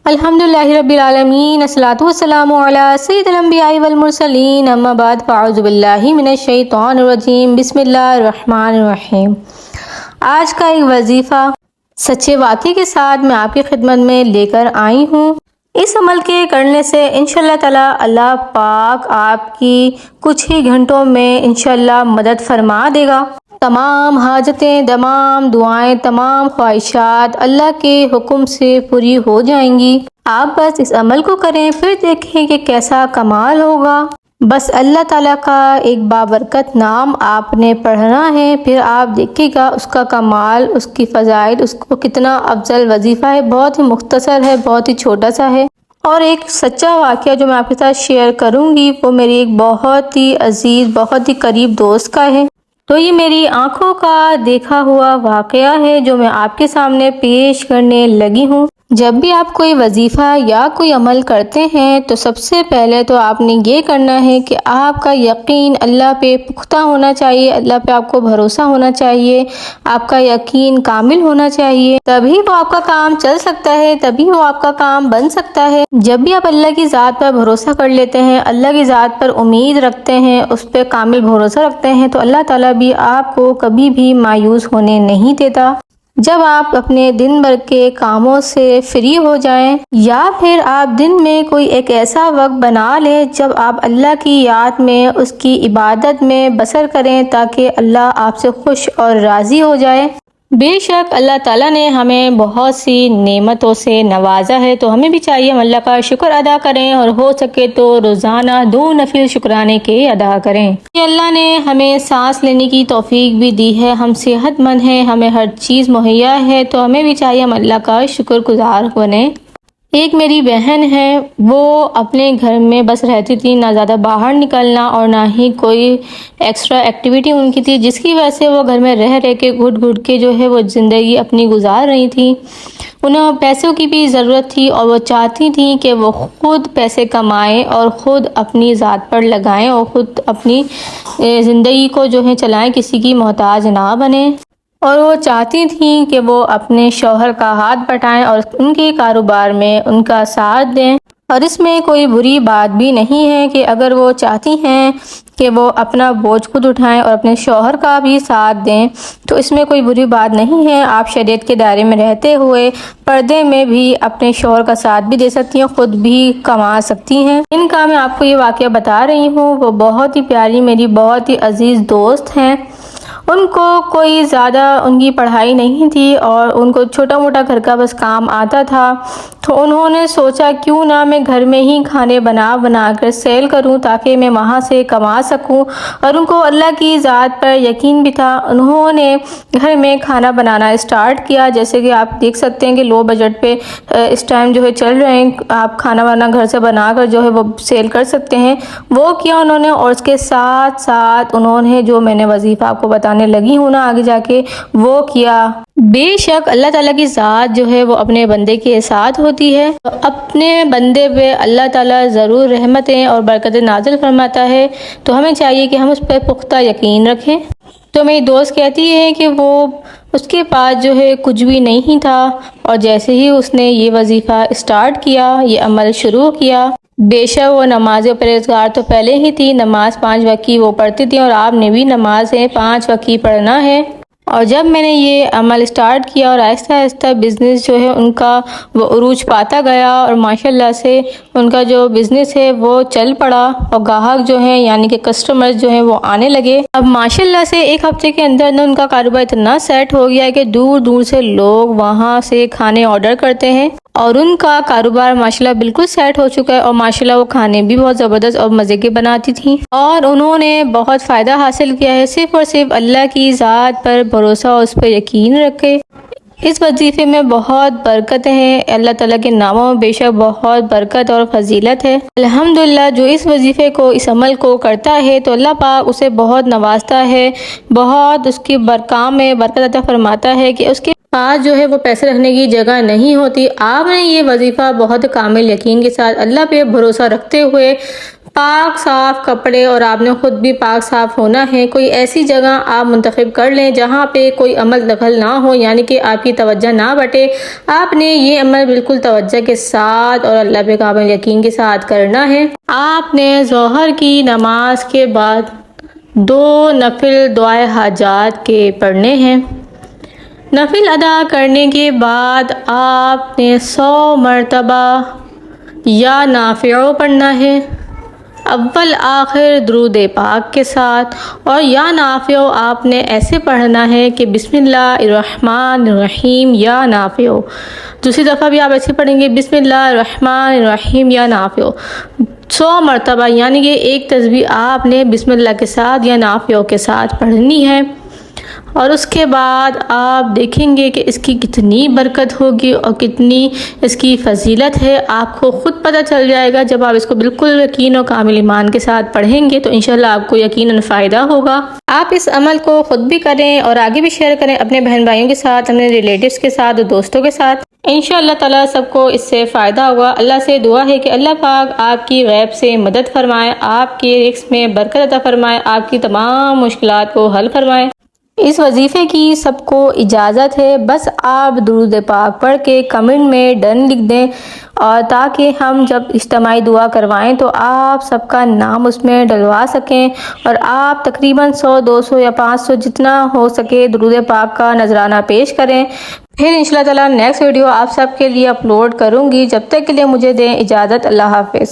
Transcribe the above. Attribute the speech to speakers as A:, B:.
A: الحمدللہ رب العالمین، الصلاۃ والسلام علی سید الانبیاء والمرسلین، اما بعد فاعوذ باللہ من الشیطان الرجیم، بسم اللہ الرحمن الرحیم۔ آج کا ایک وظیفہ سچے واقعے کے ساتھ میں آپ کی خدمت میں لے کر آئی ہوں۔ اس عمل کے کرنے سے انشاءاللہ تعالی اللہ پاک آپ کی کچھ ہی گھنٹوں میں انشاءاللہ مدد فرما دے گا۔ تمام حاجتیں، تمام دعائیں، تمام خواہشات اللہ کے حکم سے پوری ہو جائیں گی۔ آپ بس اس عمل کو کریں، پھر دیکھیں کہ کیسا کمال ہوگا۔ بس اللہ تعالیٰ کا ایک بابرکت نام آپ نے پڑھنا ہے، پھر آپ دیکھیں گا اس کا کمال، اس کی فضائل، اس کو کتنا افضل وظیفہ ہے۔ بہت ہی مختصر ہے، بہت ہی چھوٹا سا ہے، اور ایک سچا واقعہ جو میں آپ کے ساتھ شیئر کروں گی وہ میری ایک بہت ہی عزیز، بہت ہی قریب دوست کا ہے۔ تو یہ میری آنکھوں کا دیکھا ہوا واقعہ ہے جو میں آپ کے سامنے پیش کرنے لگی ہوں۔ جب بھی آپ کوئی وظیفہ یا کوئی عمل کرتے ہیں تو سب سے پہلے تو آپ نے یہ کرنا ہے کہ آپ کا یقین اللہ پہ پختہ ہونا چاہیے، اللہ پہ آپ کو بھروسہ ہونا چاہیے، آپ کا یقین کامل ہونا چاہیے، تبھی وہ آپ کا کام چل سکتا ہے، تبھی وہ آپ کا کام بن سکتا ہے۔ جب بھی آپ اللہ کی ذات پر بھروسہ کر لیتے ہیں، اللہ کی ذات پر امید رکھتے ہیں، اس پہ کامل بھروسہ رکھتے ہیں، تو اللہ تعالیٰ بھی آپ کو کبھی بھی مایوس ہونے نہیں دیتا۔ جب آپ اپنے دن بھر کے کاموں سے فری ہو جائیں، یا پھر آپ دن میں کوئی ایک ایسا وقت بنا لیں جب آپ اللہ کی یاد میں، اس کی عبادت میں بسر کریں تاکہ اللہ آپ سے خوش اور راضی ہو جائے۔ بے شک اللہ تعالیٰ نے ہمیں بہت سی نعمتوں سے نوازا ہے، تو ہمیں بھی چاہیے ہم اللہ کا شکر ادا کریں، اور ہو سکے تو روزانہ 2 نفل شکرانے کے ادا کریں۔ کہ اللہ نے ہمیں سانس لینے کی توفیق بھی دی ہے، ہم صحت مند ہیں، ہمیں ہر چیز مہیا ہے، تو ہمیں بھی چاہیے ہم اللہ کا شکر گزار بنیں۔ ایک میری بہن ہے، وہ اپنے گھر میں بس رہتی تھی، نہ زیادہ باہر نکلنا اور نہ ہی کوئی ایکسٹرا ایکٹیویٹی ان کی تھی، جس کی وجہ سے وہ گھر میں رہ کے گھٹ گھٹ کے جو ہے وہ زندگی اپنی گزار رہی تھی۔ انہیں پیسوں کی بھی ضرورت تھی، اور وہ چاہتی تھیں کہ وہ خود پیسے کمائیں اور خود اپنی ذات پر لگائیں اور خود اپنی زندگی کو جو ہے چلائیں، کسی کی محتاج نہ بنیں۔ اور وہ چاہتی تھیں کہ وہ اپنے شوہر کا ہاتھ بٹائیں اور ان کے کاروبار میں ان کا ساتھ دیں، اور اس میں کوئی بری بات بھی نہیں ہے کہ اگر وہ چاہتی ہیں کہ وہ اپنا بوجھ خود اٹھائیں اور اپنے شوہر کا بھی ساتھ دیں، تو اس میں کوئی بری بات نہیں ہے۔ آپ شریعت کے دائرے میں رہتے ہوئے پردے میں بھی اپنے شوہر کا ساتھ بھی دے سکتی ہیں، خود بھی کما سکتی ہیں۔ ان کا میں آپ کو یہ واقعہ بتا رہی ہوں، وہ بہت ہی پیاری میری بہت ہی عزیز دوست ہیں۔ ان کو کوئی زیادہ ان کی پڑھائی نہیں تھی، اور ان کو چھوٹا موٹا گھر کا بس کام آتا تھا، تو انہوں نے سوچا کیوں نہ میں گھر میں ہی کھانے بنا بنا کر سیل کروں تاکہ میں وہاں سے کما سکوں۔ اور ان کو اللہ کی ذات پر یقین بھی تھا۔ انہوں نے گھر میں کھانا بنانا اسٹارٹ کیا، جیسے کہ آپ دیکھ سکتے ہیں کہ لو بجٹ پہ اس ٹائم جو ہے چل رہے ہیں، آپ کھانا وانا گھر سے بنا کر جو ہے وہ سیل کر سکتے ہیں۔ وہ کیا انہوں نے، اور اس کے ساتھ ساتھ انہوں نے جو میں نے وظیفہ آپ کو بتانے لگی ہوں نا آگے جا کے، وہ کیا۔ بے شک اللہ تعالیٰ کی ذات جو ہے وہ اپنے بندے کے ساتھ ہوتی ہے، اپنے بندے پہ اللہ تعالیٰ ضرور رحمتیں اور برکتیں نازل فرماتا ہے، تو ہمیں چاہیے کہ ہم اس پہ پختہ یقین رکھیں۔ تو میری دوست کہتی ہے کہ وہ اس کے پاس جو ہے کچھ بھی نہیں تھا، اور جیسے ہی اس نے یہ وظیفہ اسٹارٹ کیا، یہ عمل شروع کیا، بے شک وہ نماز پرہیزگار تو پہلے ہی تھی، نماز 5 وقت کی وہ پڑھتی تھی، اور آپ نے بھی نمازیں 5 وقت کی پڑھنا ہے۔ اور جب میں نے یہ عمل اسٹارٹ کیا اور آہستہ آہستہ بزنس جو ہے ان کا وہ عروج پاتا گیا، اور ماشاءاللہ سے ان کا جو بزنس ہے وہ چل پڑا، اور گاہک جو ہیں یعنی کہ کسٹمرز جو ہیں وہ آنے لگے۔ اب ماشاءاللہ سے 1 ہفتے کے اندر ان کا کاروبار اتنا سیٹ ہو گیا کہ دور دور سے لوگ وہاں سے کھانے آرڈر کرتے ہیں، اور ان کا کاروبار ماشاءاللہ بالکل سیٹ ہو چکا ہے، اور ماشاءاللہ وہ کھانے بھی بہت زبردست اور مزے کے بناتی تھیں، اور انہوں نے بہت فائدہ حاصل کیا ہے۔ صرف اور صرف اللہ کی ذات پر بھروسہ اور اس پر یقین رکھے۔ اس وظیفے میں بہت برکت ہے، اللہ تعالیٰ کے ناموں میں بے شک بہت برکت اور فضیلت ہے۔ الحمدللہ جو اس وظیفے کو، اس عمل کو کرتا ہے تو اللہ پاک اسے بہت نوازتا ہے، بہت اس کی کام میں برکت عطا فرماتا ہے کہ اس کے پاس جو ہے وہ پیسے رکھنے کی جگہ نہیں ہوتی۔ آپ نے یہ وظیفہ بہت کامل یقین کے ساتھ اللہ پہ بھروسہ رکھتے ہوئے پاک صاف کپڑے اور آپ نے خود بھی پاک صاف ہونا ہے۔ کوئی ایسی جگہ آپ منتخب کر لیں جہاں پہ کوئی عمل دخل نہ ہو، یعنی کہ آپ کی توجہ نہ بٹے۔ آپ نے یہ عمل بالکل توجہ کے ساتھ اور اللہ پہ کامل یقین کے ساتھ کرنا ہے۔ آپ نے ظہر کی نماز کے بعد 2 نفل دعائے حاجات کے پڑھنے ہیں۔ نفل ادا کرنے کے بعد آپ نے 100 مرتبہ یا نافع پڑھنا ہے، اول آخر درود پاک کے ساتھ، اور یا نافع آپ نے ایسے پڑھنا ہے کہ بسم اللہ الرحمن الرحیم یا نافع۔ دوسری دفعہ بھی آپ ایسے پڑھیں گے بسم اللہ الرحمن الرحیم یا نافع 100 مرتبہ، یعنی کہ ایک تسبیح آپ نے بسم اللہ کے ساتھ یا نافع کے ساتھ پڑھنی ہے۔ اور اس کے بعد آپ دیکھیں گے کہ اس کی کتنی برکت ہوگی اور کتنی اس کی فضیلت ہے، آپ کو خود پتہ چل جائے گا۔ جب آپ اس کو بالکل یقین اور کامل ایمان کے ساتھ پڑھیں گے تو انشاءاللہ آپ کو یقیناً فائدہ ہوگا۔ آپ اس عمل کو خود بھی کریں اور آگے بھی شیئر کریں اپنے بہن بھائیوں کے ساتھ، اپنے ریلیٹیوز کے ساتھ اور دوستوں کے ساتھ۔ انشاءاللہ تعالیٰ سب کو اس سے فائدہ ہوگا۔ اللہ سے دعا ہے کہ اللہ پاک آپ کی غیب سے مدد فرمائے، آپ کے رزق میں برکت عطا فرمائے، آپ کی تمام مشکلات کو حل فرمائے۔ اس وظیفے کی سب کو اجازت ہے، بس آپ درود پاک پڑھ کے کمنٹ میں ڈن لکھ دیں، اور تاکہ ہم جب اجتماعی دعا کروائیں تو آپ سب کا نام اس میں ڈلوا سکیں، اور آپ تقریباً 100 200 یا 500 جتنا ہو سکے درود پاک کا نذرانہ پیش کریں۔ پھر انشاءاللہ تعالیٰ نیکسٹ ویڈیو آپ سب کے لیے اپلوڈ کروں گی۔ جب تک کے لیے مجھے دیں اجازت، اللہ حافظ۔